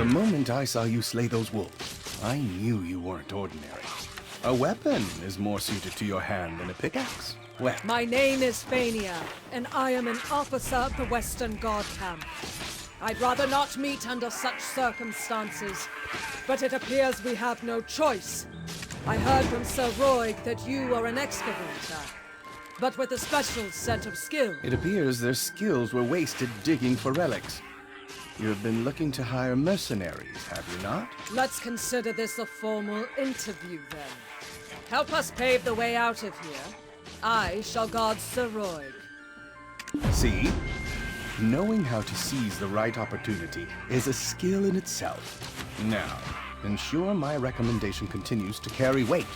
The moment I saw you slay those wolves, I knew you weren't ordinary. A weapon is more suited to your hand than a pickaxe. Well, My name is Fania, and I am an officer of the Western Guard Camp. I'd rather not meet under such circumstances, but it appears we have no choice. I heard from Sir Roig that you are an excavator, but with a special set of skills. it appears their skills were wasted digging for relics. You have been looking to hire mercenaries, have you not? Let's consider this a formal interview then. Help us pave the way out of here. I shall guard Sir Roig. See? Knowing how to seize the right opportunity is a skill in itself. Now, ensure my recommendation continues to carry weight.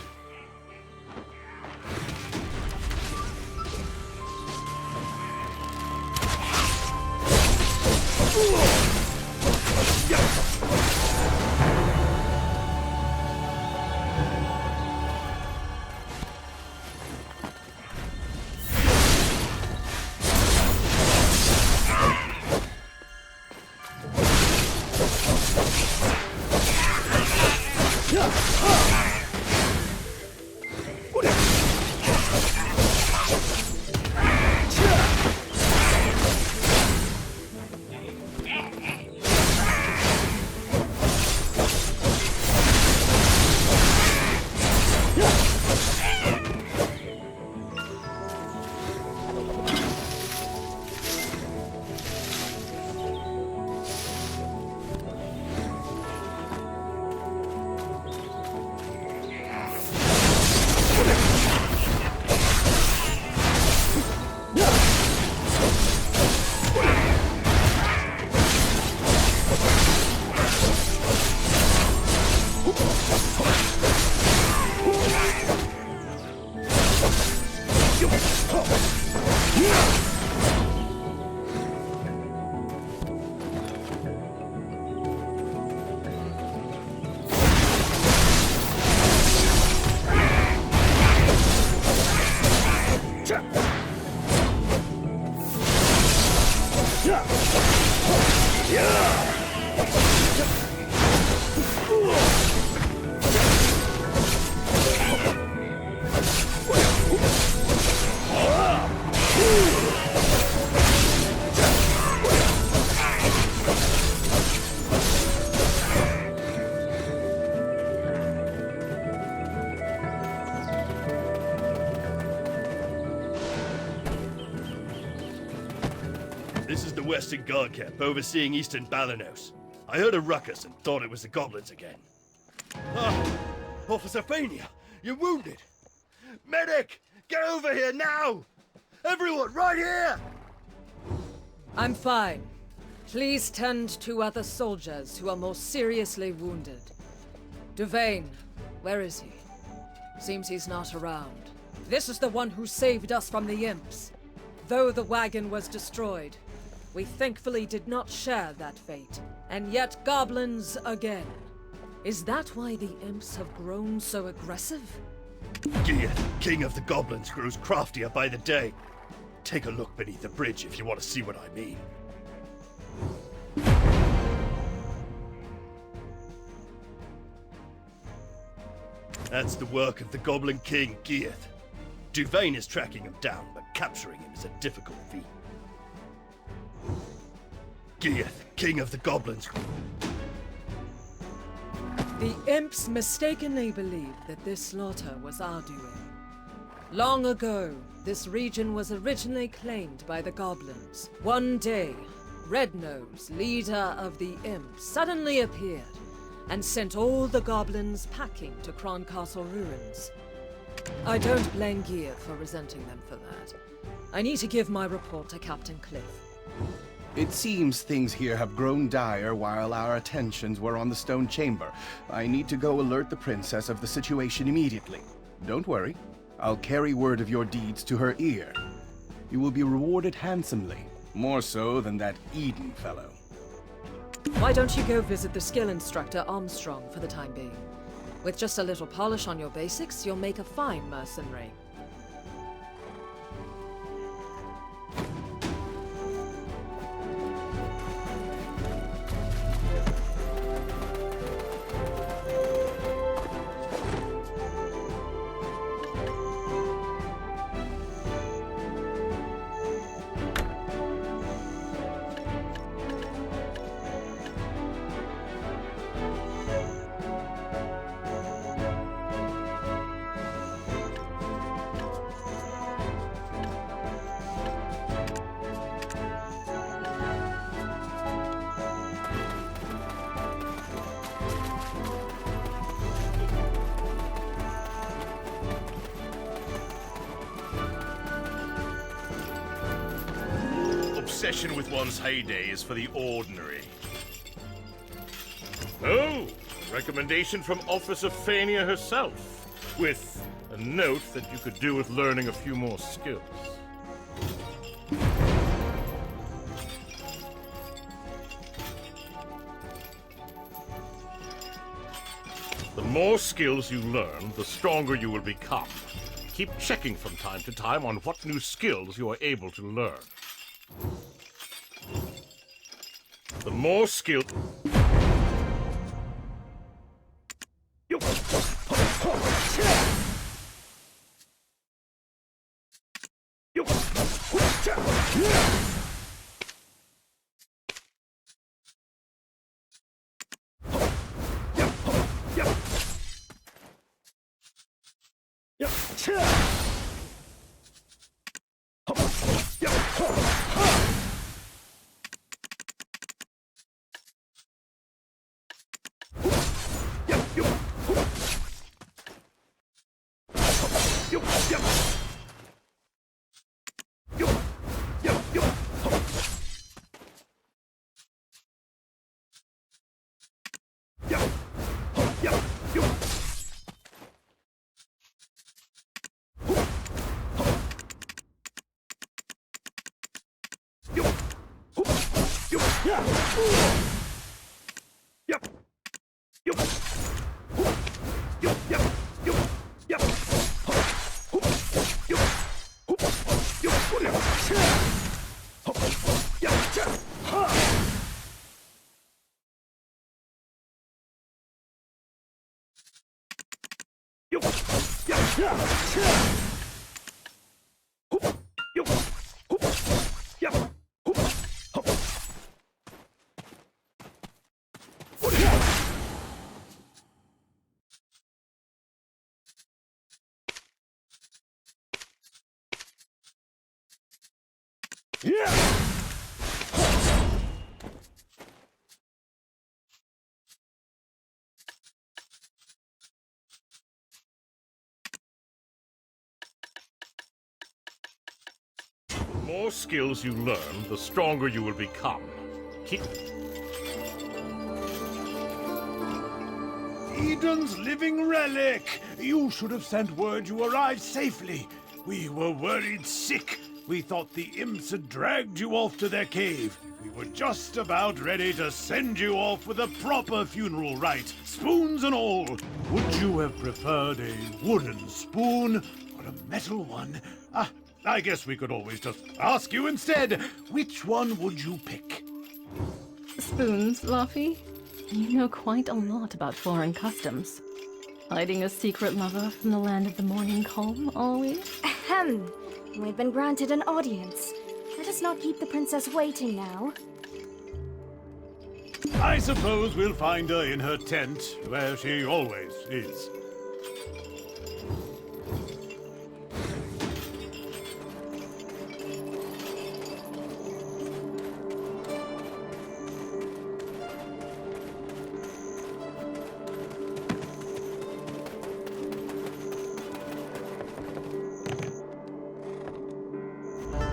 This is the Western Guard Camp, overseeing Eastern Balanos. I heard a ruckus and thought it was the goblins again. Ah! Officer Fania, you're wounded! Medic! Get over here now! Everyone, right here! I'm fine. Please tend to other soldiers who are more seriously wounded. Duvain, where is he? Seems he's not around. This is the one who saved us from the imps. Though the wagon was destroyed, we thankfully did not share that fate. And yet goblins again. Is that why the imps have grown so aggressive? Geath, king of the goblins, grows craftier by the day. Take a look beneath the bridge if you want to see what I mean. That's the work of the Goblin King, Geath. Duvain is tracking him down, but capturing him is a difficult feat. Geath, king of the goblins. The imps mistakenly believed that this slaughter was our doing. Long ago, this region was originally claimed by the goblins. One day, Rednose, leader of the imps, suddenly appeared and sent all the goblins packing to Kron Castle ruins. I don't blame Gear for resenting them for that. I need to give my report to Captain Cliff. It seems things here have grown dire while our attentions were on the stone chamber. I need to go alert the princess of the situation immediately. Don't worry. I'll carry word of your deeds to her ear. You will be rewarded handsomely, more so than that Eden fellow. Why don't you go visit the skill instructor Armstrong for the time being? With just a little polish on your basics, you'll make a fine mercenary. obsession with one's heyday is for the ordinary. Oh, a recommendation from Officer Fania herself, with a note that you could do with learning a few more skills. The more skills you learn, the stronger you will become. Keep checking from time to time on what new skills you are able to learn. The more skill... The more skills you learn, the stronger you will become. Keep... Eden's living relic! You should have sent word you arrived safely. We were worried sick. We thought the imps had dragged you off to their cave. We were just about ready to send you off with a proper funeral rite, spoons and all. Would you have preferred a wooden spoon or a metal one? I guess we could always just ask you instead. Which one would you pick? Spoons, Luffy? You know quite a lot about foreign customs. Hiding a secret lover from the land of the morning calm, are we? Ahem. We've been granted an audience. Let us not keep the princess waiting now. I suppose we'll find her in her tent, where she always is.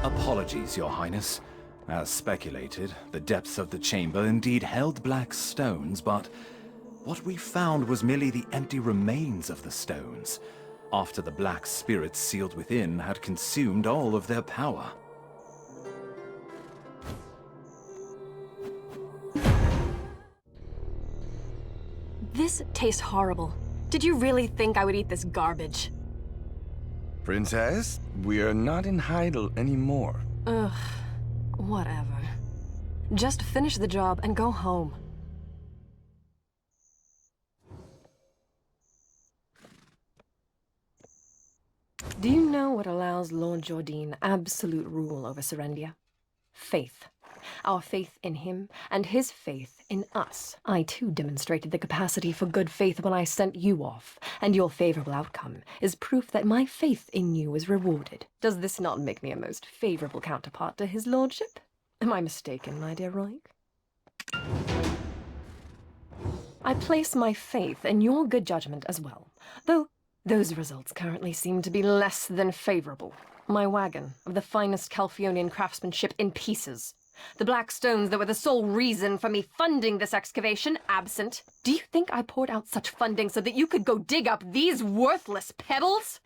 Apologies, Your Highness. As speculated, the depths of the chamber indeed held black stones, but what we found was merely the empty remains of the stones, after the black spirits sealed within had consumed all of their power. This tastes horrible. Did you really think I would eat this garbage? Princess, we are not in Heidel anymore. Ugh, whatever. Just finish the job and go home. Do you know what allows Lord Jordine absolute rule over Serendia? Faith. Our faith in him, and his faith in us. I too demonstrated the capacity for good faith when I sent you off, and your favorable outcome is proof that my faith in you is rewarded. Does this not make me a most favorable counterpart to his lordship? Am I mistaken, my dear Roig? I place my faith in your good judgment as well, though those results currently seem to be less than favorable. My wagon, of the finest Calphionian craftsmanship, in pieces. The black stones that were the sole reason for me funding this excavation, absent. Do you think I poured out such funding so that you could go dig up these worthless pebbles?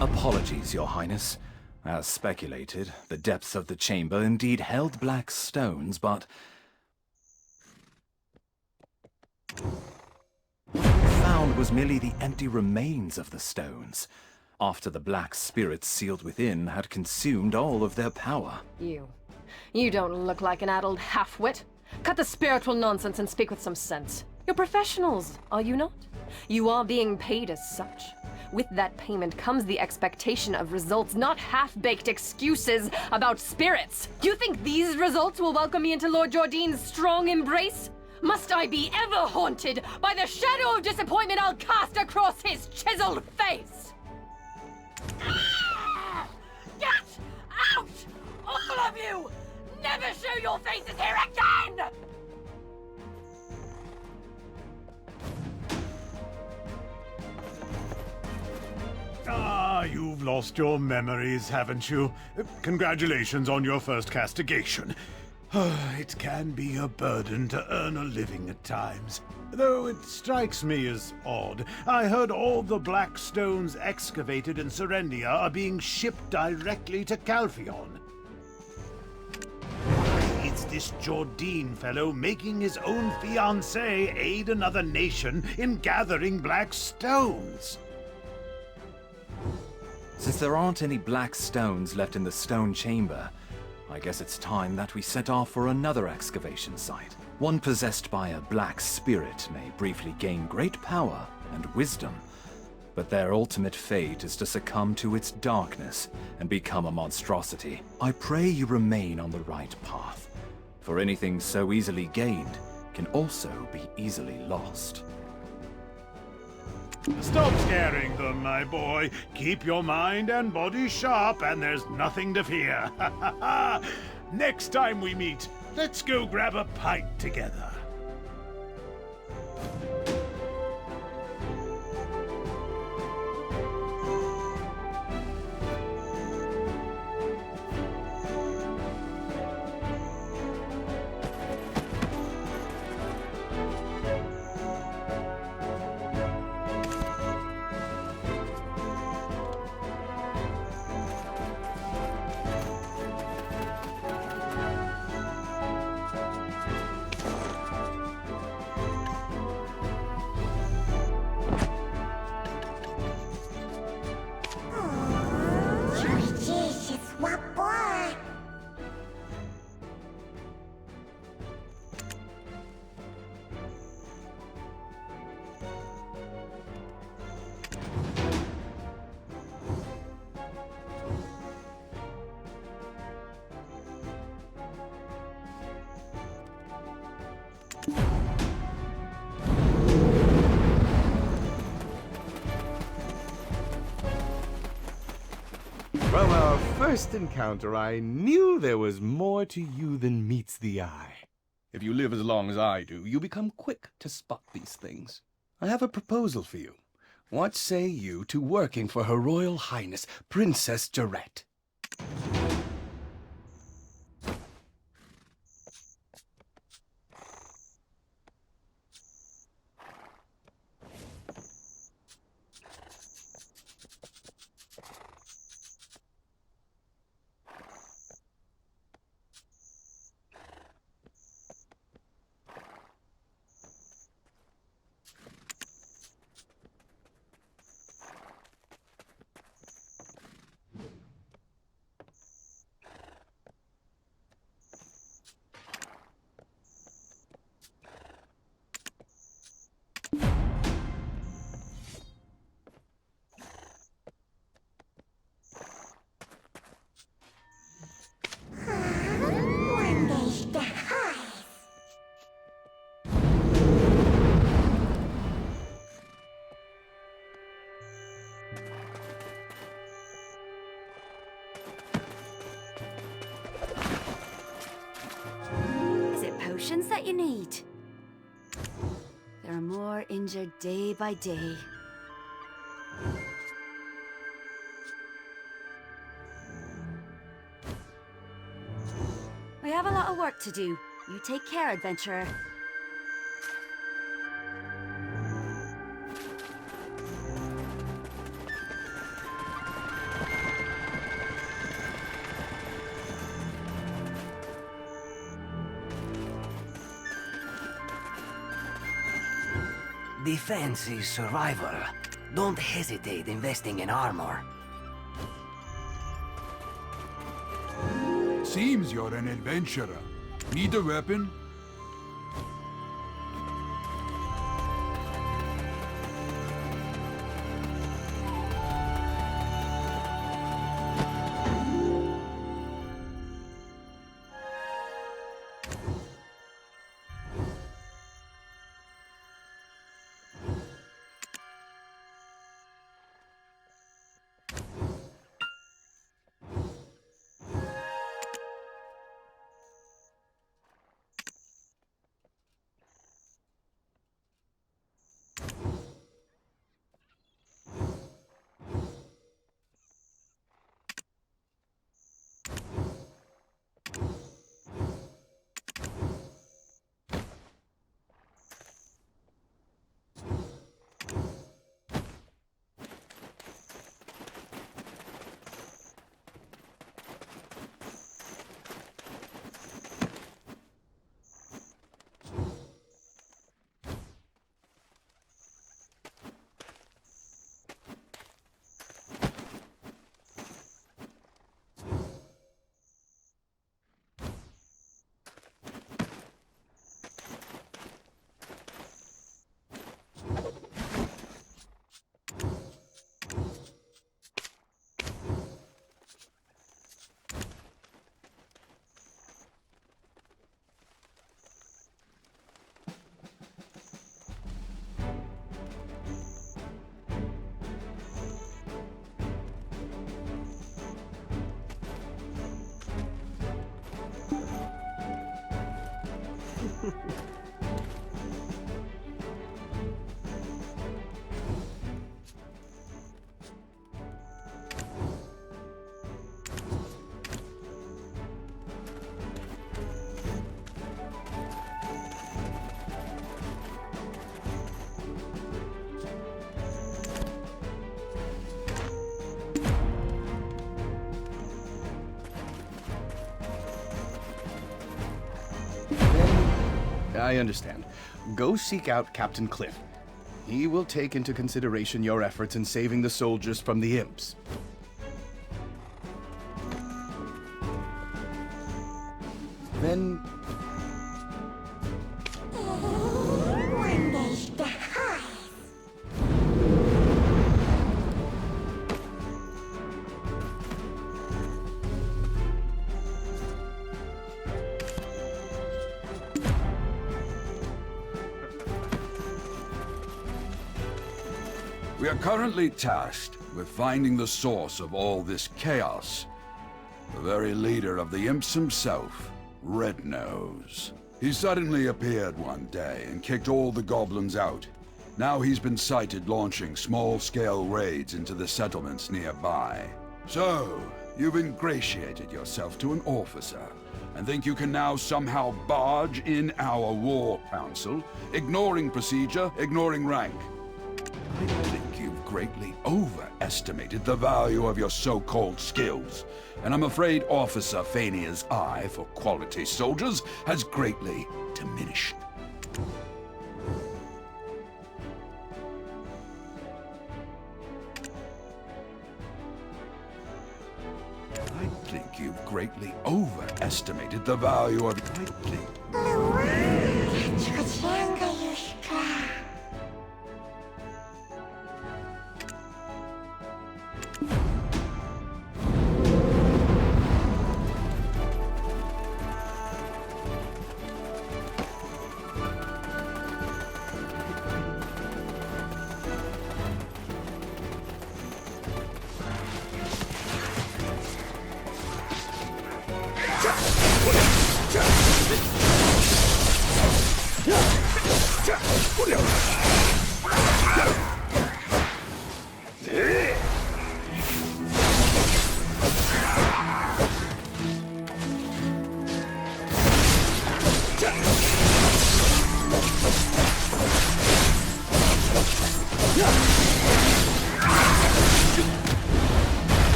Apologies, Your Highness. As speculated, the depths of the chamber indeed held black stones, but what we found was merely the empty remains of the stones, after the black spirits sealed within had consumed all of their power. You don't look like an addled half-wit. Cut the spiritual nonsense and speak with some sense. You're professionals, are you not? You are being paid as such. With that payment comes the expectation of results, not half-baked excuses about spirits. Do you think these results will welcome me into Lord Jordine's strong embrace? Must I be ever haunted by the shadow of disappointment I'll cast across his chiseled face? Get out! All of you! Never show your faces here again! Ah, you've lost your memories, haven't you? Congratulations on your first castigation. It can be a burden to earn a living at times. Though it strikes me as odd. I heard all the black stones excavated in Serendia are being shipped directly to Calpheon. Why is this Jordine fellow making his own fiancée aid another nation in gathering black stones? Since there aren't any black stones left in the stone chamber, I guess it's time that we set off for another excavation site. One possessed by a black spirit may briefly gain great power and wisdom, but their ultimate fate is to succumb to its darkness and become a monstrosity. I pray you remain on the right path, for anything so easily gained can also be easily lost. Stop scaring them, my boy. Keep your mind and body sharp, and there's nothing to fear. Next time we meet, let's go grab a pint together. From our first encounter, I knew there was more to you than meets the eye. If you live as long as I do, you become quick to spot these things. I have a proposal for you. What say you to working for Her Royal Highness, Princess Jarette? That you need. There are more injured day by day. have a lot of work to do. You take care, adventurer. Defense is survival. Don't hesitate investing in armor. Seems you're an adventurer. Need a weapon? I understand. Go seek out Captain Cliff. He will take into consideration your efforts in saving the soldiers from the imps. Then... We are currently tasked with finding the source of all this chaos. The very leader of the imps himself, Red Nose. He suddenly appeared one day and kicked all the goblins out. Now he's been sighted launching small-scale raids into the settlements nearby. So, you've ingratiated yourself to an officer, and think you can now somehow barge in our war council, ignoring procedure, ignoring rank. I think you've greatly overestimated the value of your so-called skills, and I'm afraid Officer Fania's eye for quality soldiers has greatly diminished. I think you've greatly overestimated the value of... I think...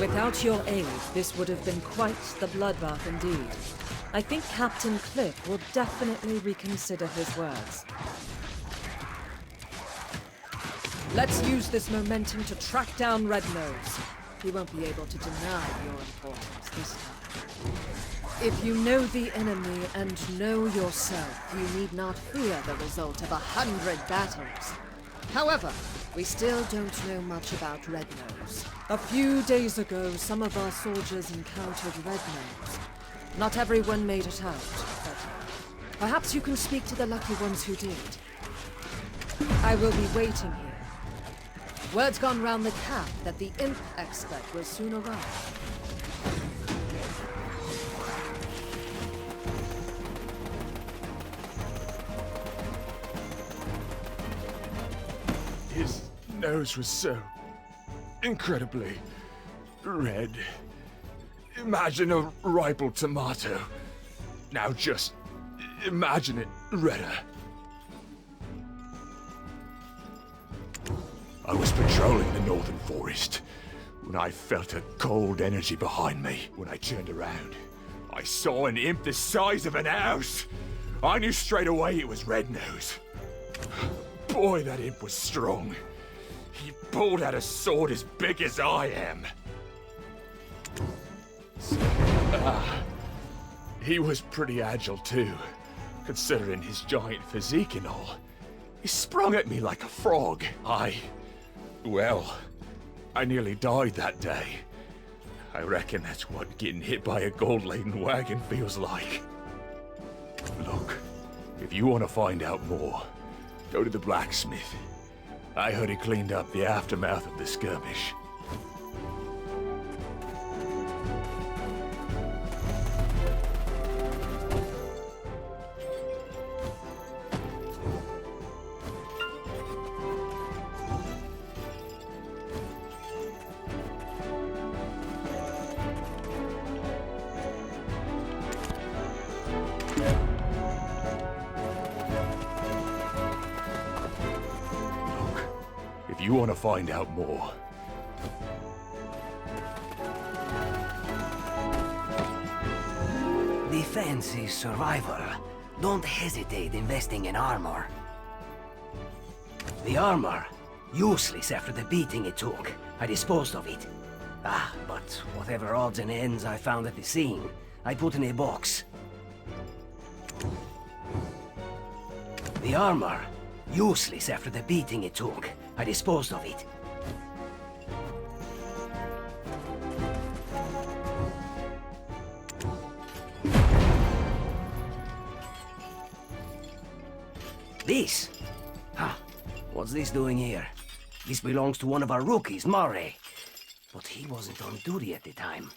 Without your aid, this would have been quite the bloodbath indeed. I think Captain Cliff will definitely reconsider his words. Let's use this momentum to track down Red Nose. He won't be able to deny your importance this time. If you know the enemy and know yourself, you need not fear the result of 100 battles. However, we still don't know much about Red Nose. A few days ago, some of our soldiers encountered Red Nose. Not everyone made it out, but perhaps you can speak to the lucky ones who did. I will be waiting here. Word's gone round the camp that the imp expert will soon arrive. His nose was so incredibly red. Imagine a ripe tomato. Now just imagine it redder. I was patrolling the northern forest when I felt a cold energy behind me. When I turned around, I saw an imp the size of an house. I knew straight away it was Red Nose. Boy, that imp was strong. He pulled out a sword as big as I am. He was pretty agile too, considering his giant physique and all. He sprung at me like a frog. Well, I nearly died that day. I reckon that's what getting hit by a gold-laden wagon feels like. Look, if you want to find out more, go to the blacksmith. I heard he cleaned up the aftermath of the skirmish. You want to find out more. Defense is survival. Don't hesitate investing in armor. The armor, useless after the beating it took. I disposed of it. But whatever odds and ends I found at the scene, I put in a box. The armor, useless after the beating it took. I disposed of it. This? What's this doing here? This belongs to one of our rookies, Murray. But he wasn't on duty at the time.